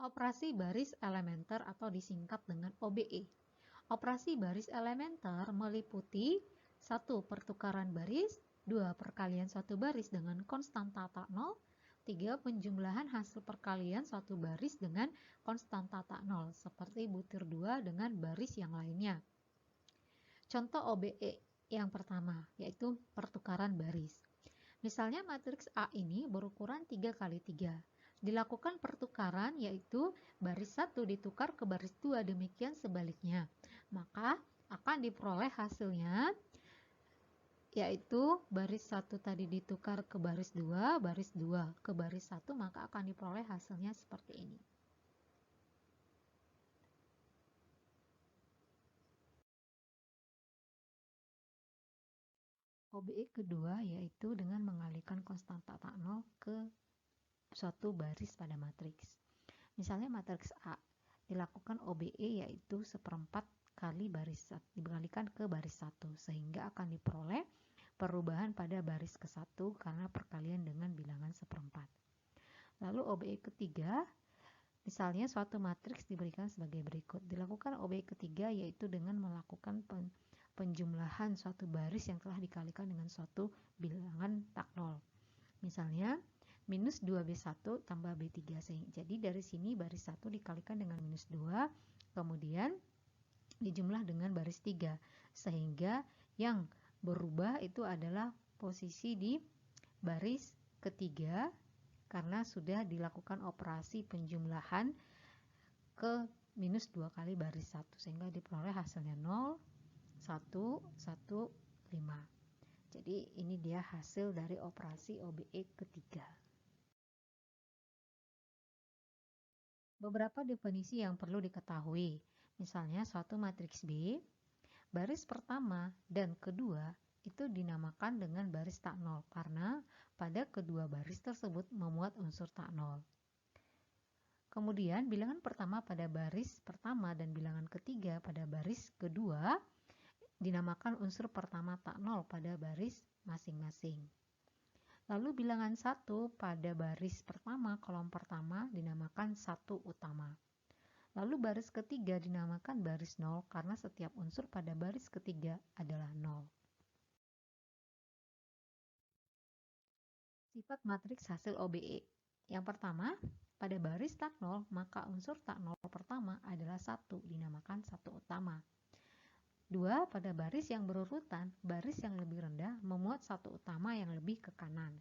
Operasi baris elementer atau disingkat dengan OBE. Operasi baris elementer meliputi 1. Pertukaran baris, 2. Perkalian suatu baris dengan konstanta tak nol, 3. Penjumlahan hasil perkalian suatu baris dengan konstanta tak nol, seperti butir 2 dengan baris yang lainnya. Contoh OBE yang pertama, yaitu pertukaran baris. Misalnya matriks A ini berukuran 3 kali 3. Dilakukan pertukaran yaitu baris 1 ditukar ke baris 2, demikian sebaliknya. Maka akan diperoleh hasilnya yaitu baris 1 tadi ditukar ke baris 2 ke baris 1, maka akan diperoleh hasilnya seperti ini. OBE kedua yaitu dengan mengalihkan konstanta tak nol ke suatu baris pada matriks. Misalnya matriks A dilakukan OBE yaitu 1/4 kali baris dikalikan ke baris 1, sehingga akan diperoleh perubahan pada baris ke-1 karena perkalian dengan bilangan 1/4. Lalu OBE ketiga, misalnya suatu matriks diberikan sebagai berikut. Dilakukan OBE ketiga yaitu dengan melakukan penjumlahan suatu baris yang telah dikalikan dengan suatu bilangan tak nol. Misalnya minus 2B1 tambah B3. Jadi dari sini baris 1 dikalikan dengan minus 2, kemudian dijumlah dengan baris 3. Sehingga yang berubah itu adalah posisi di baris ketiga karena sudah dilakukan operasi penjumlahan ke minus 2 kali baris 1. Sehingga diperoleh hasilnya 0, 1, 1, 5. Jadi ini dia hasil dari operasi OBE ketiga. Beberapa definisi yang perlu diketahui. Misalnya suatu matriks B, baris pertama dan kedua itu dinamakan dengan baris tak nol karena pada kedua baris tersebut memuat unsur tak nol. Kemudian bilangan pertama pada baris pertama dan bilangan ketiga pada baris kedua dinamakan unsur pertama tak nol pada baris masing-masing. Lalu bilangan 1 pada baris pertama kolom pertama dinamakan 1 utama. Lalu baris ketiga dinamakan baris 0 karena setiap unsur pada baris ketiga adalah 0. Sifat matriks hasil OBE. Yang pertama, pada baris tak nol maka unsur tak nol pertama adalah 1, dinamakan 1 utama. 2. Pada baris yang berurutan, baris yang lebih rendah memuat 1 utama yang lebih ke kanan.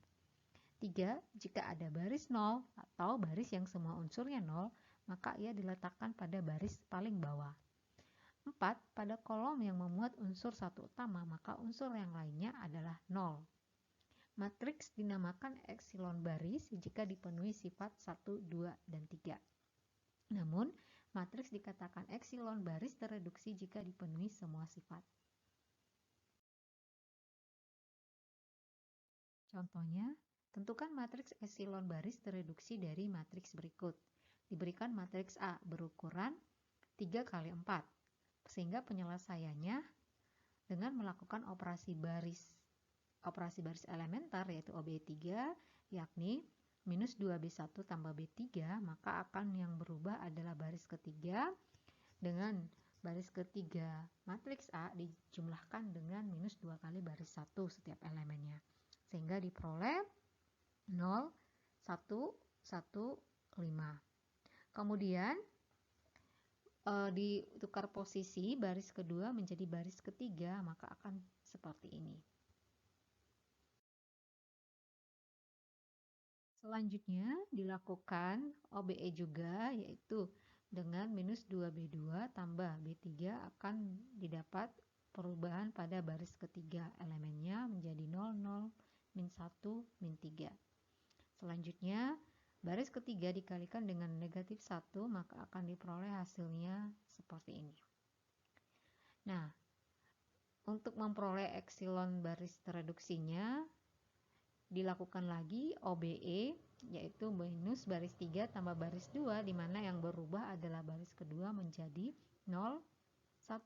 3. Jika ada baris 0 atau baris yang semua unsurnya 0, maka ia diletakkan pada baris paling bawah. 4. Pada kolom yang memuat unsur 1 utama, maka unsur yang lainnya adalah 0. Matriks dinamakan eksilon baris jika dipenuhi sifat 1, 2, dan 3. Namun, matriks dikatakan eksilon baris tereduksi jika dipenuhi semua sifat. Contohnya, tentukan matriks eksilon baris tereduksi dari matriks berikut. Diberikan matriks A berukuran 3 kali 4, sehingga penyelesaiannya dengan melakukan operasi baris elementer yaitu OBE3, yakni minus 2B1 tambah B3, maka akan yang berubah adalah baris ketiga dengan baris ketiga matriks A dijumlahkan dengan minus 2 kali baris 1 setiap elemennya. Sehingga diperoleh 0, 1, 1, 5. Kemudian ditukar posisi baris kedua menjadi baris ketiga, maka akan seperti ini. Selanjutnya dilakukan OBE juga, yaitu dengan minus 2B2 tambah B3 akan didapat perubahan pada baris ketiga elemennya menjadi 0, 0, min 1, min 3. Selanjutnya baris ketiga dikalikan dengan negatif 1, maka akan diperoleh hasilnya seperti ini. Nah, untuk memperoleh eksilon baris tereduksinya dilakukan lagi OBE, yaitu minus baris 3 tambah baris 2, di mana yang berubah adalah baris kedua menjadi 0, 1,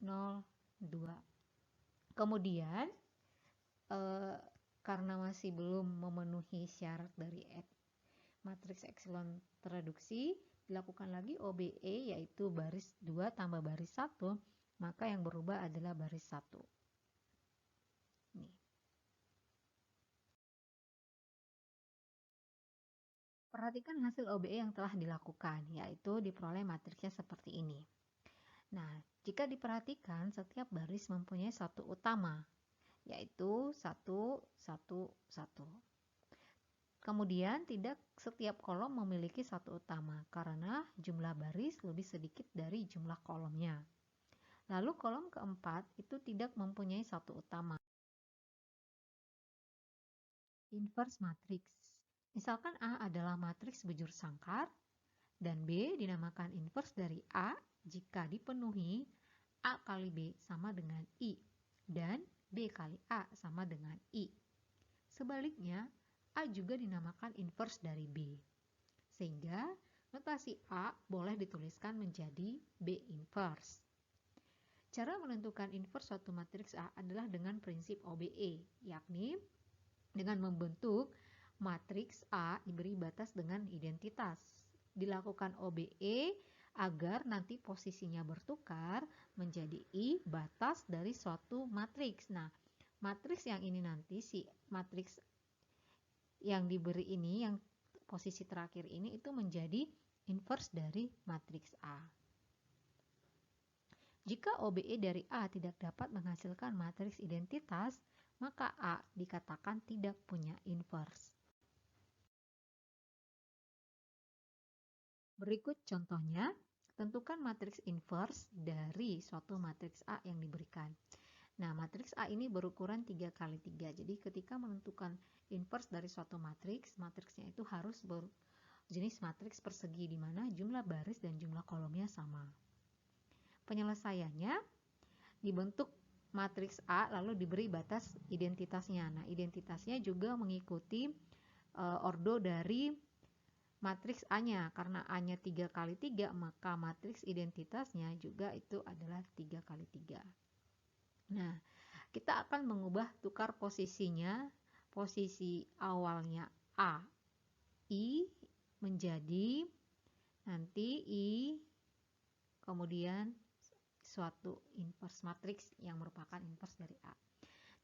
0, 2. Kemudian karena masih belum memenuhi syarat dari matriks eksilon tereduksi, dilakukan lagi OBE yaitu baris 2 tambah baris 1, maka yang berubah adalah baris 1. Nih. Perhatikan hasil OBE yang telah dilakukan, yaitu diperoleh matriksnya seperti ini. Nah, jika diperhatikan, setiap baris mempunyai satu utama, yaitu 1, 1, 1. Kemudian, tidak setiap kolom memiliki satu utama, karena jumlah baris lebih sedikit dari jumlah kolomnya. Lalu kolom keempat itu tidak mempunyai satu utama. Inverse matriks. Misalkan A adalah matriks bujur sangkar, dan B dinamakan inverse dari A jika dipenuhi A kali B sama dengan I, dan B kali A sama dengan I. Sebaliknya, A juga dinamakan inverse dari B. Sehingga notasi A boleh dituliskan menjadi B inverse. Cara menentukan inverse suatu matriks A adalah dengan prinsip OBE, yakni dengan membentuk matriks A diberi batas dengan identitas. Dilakukan OBE agar nanti posisinya bertukar menjadi I batas dari suatu matriks. Nah, matriks yang ini nanti, si matriks yang diberi ini, yang posisi terakhir ini itu menjadi inverse dari matriks A. Jika OBE dari A tidak dapat menghasilkan matriks identitas, maka A dikatakan tidak punya inverse. Berikut contohnya, tentukan matriks inverse dari suatu matriks A yang diberikan. Nah, matriks A ini berukuran 3 kali 3. Jadi ketika menentukan inverse dari suatu matriks, matriksnya itu harus berjenis matriks persegi di mana jumlah baris dan jumlah kolomnya sama. Penyelesaiannya dibentuk matriks A lalu diberi batas identitasnya. Nah, identitasnya juga mengikuti ordo dari matriks A-nya. Karena A-nya 3 kali 3, maka matriks identitasnya juga itu adalah 3 kali 3. Nah, kita akan mengubah tukar posisinya. Posisi awalnya A, I menjadi nanti I, kemudian suatu inverse matriks yang merupakan inverse dari A.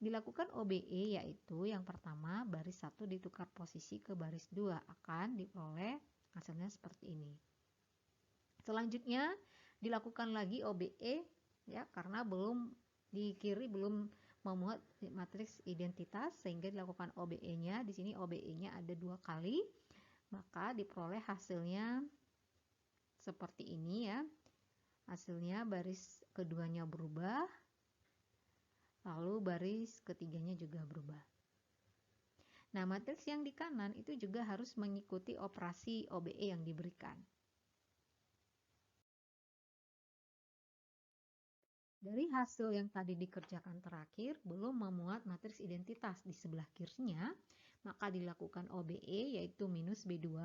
Dilakukan OBE yaitu yang pertama baris 1 ditukar posisi ke baris 2 akan diperoleh hasilnya seperti ini. Selanjutnya dilakukan lagi OBE ya, karena belum di kiri belum memuat matriks identitas sehingga dilakukan OBE-nya. Di sini OBE-nya ada 2 kali, maka diperoleh hasilnya seperti ini ya. Hasilnya baris keduanya berubah, lalu baris ketiganya juga berubah. Nah, matriks yang di kanan itu juga harus mengikuti operasi OBE yang diberikan. Dari hasil yang tadi dikerjakan terakhir, belum memuat matriks identitas di sebelah kirinya, maka dilakukan OBE yaitu minus B2,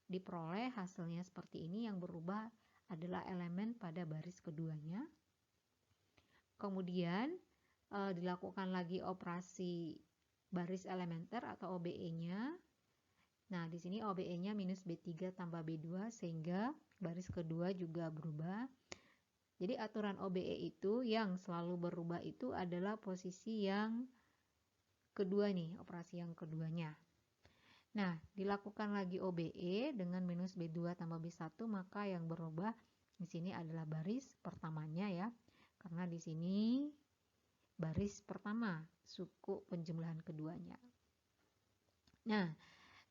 diperoleh hasilnya seperti ini, yang berubah adalah elemen pada baris keduanya. Kemudian dilakukan lagi operasi baris elementer atau OBE-nya. Nah, di sini OBE-nya minus B3 tambah B2 sehingga baris kedua juga berubah. Jadi aturan OBE itu yang selalu berubah itu adalah posisi yang kedua nih, operasi yang keduanya. Nah, dilakukan lagi OBE dengan minus B2 tambah B1, maka yang berubah di sini adalah baris pertamanya ya. Karena di sini baris pertama suku penjumlahan keduanya. Nah,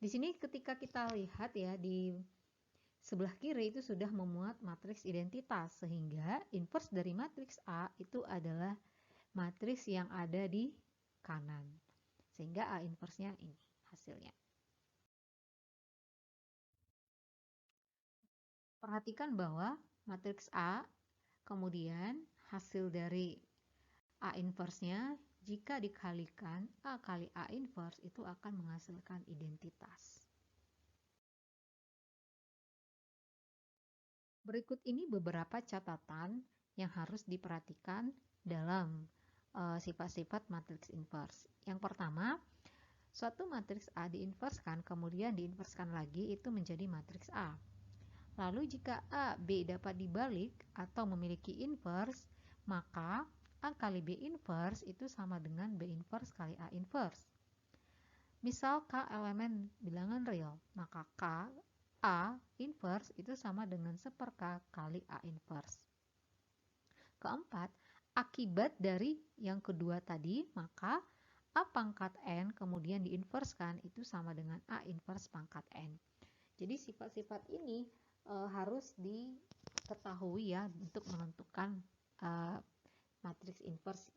di sini ketika kita lihat ya di sebelah kiri itu sudah memuat matriks identitas, sehingga inverse dari matriks A itu adalah matriks yang ada di kanan. Sehingga A inverse-nya ini hasilnya. Perhatikan bahwa matriks A, kemudian hasil dari A inverse-nya, jika dikalikan A kali A inverse itu akan menghasilkan identitas. Berikut ini beberapa catatan yang harus diperhatikan dalam sifat-sifat matriks inverse. Yang pertama, suatu matriks A diinverskan kemudian diinverskan lagi itu menjadi matriks A. Lalu jika A, B dapat dibalik atau memiliki inverse, maka A kali B inverse itu sama dengan B inverse kali A inverse. Misal K elemen bilangan real, maka K A inverse itu sama dengan 1/K kali A inverse. Keempat, akibat dari yang kedua tadi, maka A pangkat N kemudian diinverskan itu sama dengan A inverse pangkat N. Jadi sifat-sifat ini harus diketahui ya untuk menentukan matriks inverse